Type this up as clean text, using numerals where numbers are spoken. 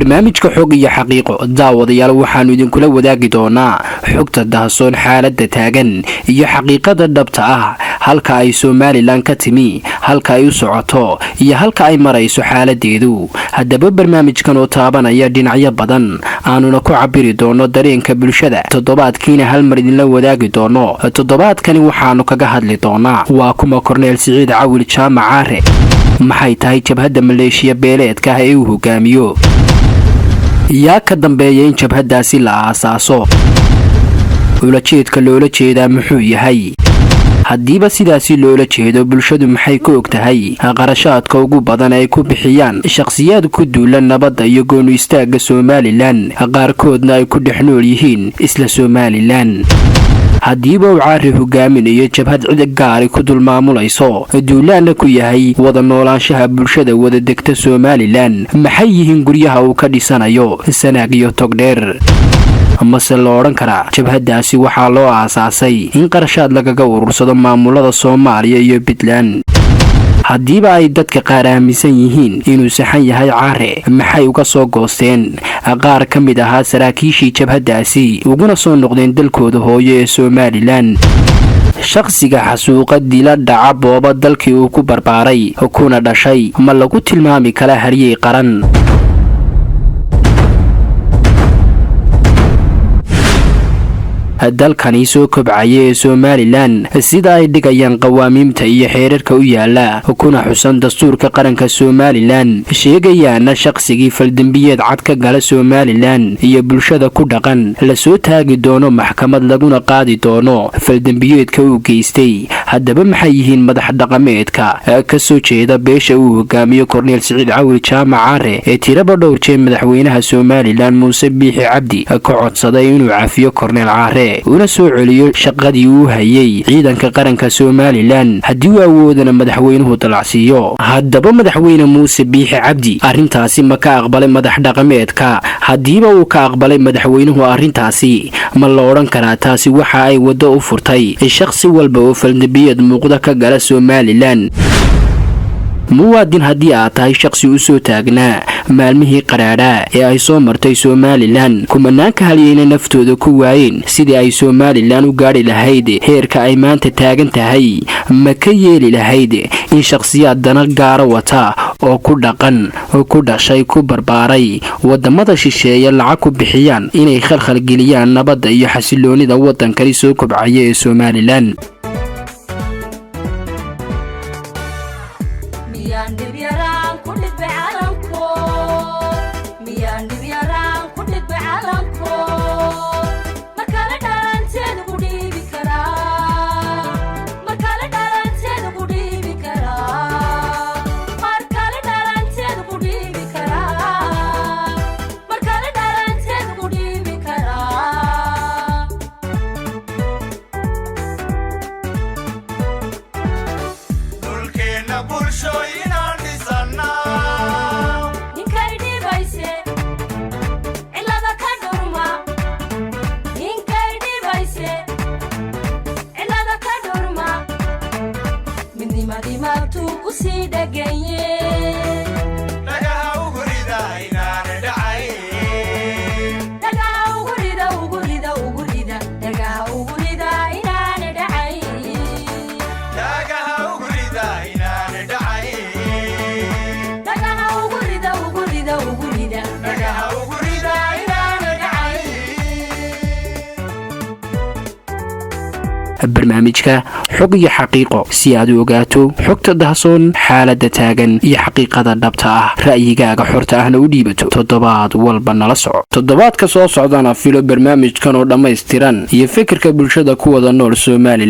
barnaamijka xog iyo xaqiiqo daawadayaal waxaanu idinkula wadaagi doonaa xogta daahsoon xaaladda taagan iyo xaqiiqada dhabta ah halka ay Soomaaliland ka timi halka ay u socoto iyo halka ay marayso xaaladeedu. haddaba barnaamijkan oo taabanaya dhinacyo badan aanuna ku cabiri doono dareenka bulshada toddobaadkiina hal mar idinla wadaagi doono. toddobaadkani waxaanu kaga hadli doonaa waa kuma Korneel Siciid Cawil Jaamac Caare, maxay tahay jabhadda maleeshiya beeleedka ee uu hogaamiyo, yaa ka dambeeya in jabhadaasi la aasaaso, ulajeedka loola jeedaa muxuu yahay, haddiiba sidaasi loola jeedo bulshadu maxay ku og tahay qarashaadka ugu badan ay ku bixiyaan shakhsiyaad ku duulan nabadda iyo goonu istaagga Soomaaliland, qaarkoodna ay ku dhex nool yihiin isla Soomaaliland. haddiiba uu Caare hogaaminayo jabhad cid gaari ku dul maamulayso duulaanna ku yahay wada noolaanshaha bulshada wada degta Soomaaliland, maxay yihiin guryaha uu ka dhisanayo Sanaag iyo Togdheer? mase la odhan karaa jabhadaasi waxaa loo aasaasay in qarashaad lagaga urursado maamulada Soomaaliya iyo Puntland? haddiiba ay dadka qaar aaminsan yihiin inuu saxan yahay Caare, maxay uga soo goosteen qaar ka mid ahaa saraakiishii jabhadaasi uguna soo noqdeen dalkooda hooyo ee Soomaaliland? shakhsiga xasuuqa dila dhaca booba dalkii uu ku barbaaray kuna dhashay ma lagu tilmaami kala haryey qaran? dalkani soo kobcaya ee Soomaaliland sida ay dhigayaan qawaamiimta iyo xeerarka u yaala kuna xusan dastuurka qaranka Soomaaliland, sheegayaana shakhsigii faldambiyeed cad ka gala Soomaaliland iyo bulshada ku dhaqan la soo taagi doono maxkamad laguna qaadi doono faldambiyeedka uu geystay. haddaba maxay yihiin madax dhaqameedka ka soo jeeda beesha uu hogaamiyo Korneel Siciid Cawil Jaamac Caare ee tiraba dhowr jeer madaxweynaha Soomaaliland Muuse Biixi Cabdi ka codsaday inuu cafiyo Korneel Caare una soo celiyo shaqadii uu hayay ciidanka qaranka Soomaaliland haddii uu awoodana madaxweynuhu dalacsiiyo? haddaba madaxweyne Muuse Biixi Cabdi arrintaasi ma ka aqbalay madax dhaqameedka? haddiiba uu ka aqbalay madaxweynuhu arrintaasi, ma la odhan karaa taasi waxa ay waddo u furtay shakhsi walba oo faldambiyeed muuqda ka gala Soomaaliland? muwaadin haddii aad tahay shakhsi u soo taagnaa maalmihii qaraadhaa ee ay soo martay Soomaaliland, kumanaanka halyeyna naftooda ku waayeen sidii ay Soomaaliland u gaadhi lahayd heerka ay maanta taagan tahay, ma ka yeeli lahayd in shakhsiyaad dana gaara wata oo ku dhaqan ku dhashay ku barbaaray wadamada shisheeye lacag ku bixiyaan inay khalkhal geliyaan nabadda iyo xasiloonida wadankani soo kobcaya ee Soomaaliland? barnaamijka xog iyo xaqiiqo si aad u ogaato xogta daahsoon xaaladda taagan iyo xaqiiqada dhabta ah, ra'yigaaga xorta ahna u dhiibato toddobaad walba nala soco. toddobaadka soo socdana filo barnaamijkan oo dhammaystiran iyo fikirka bulshada ku wada nool Soomaaliland.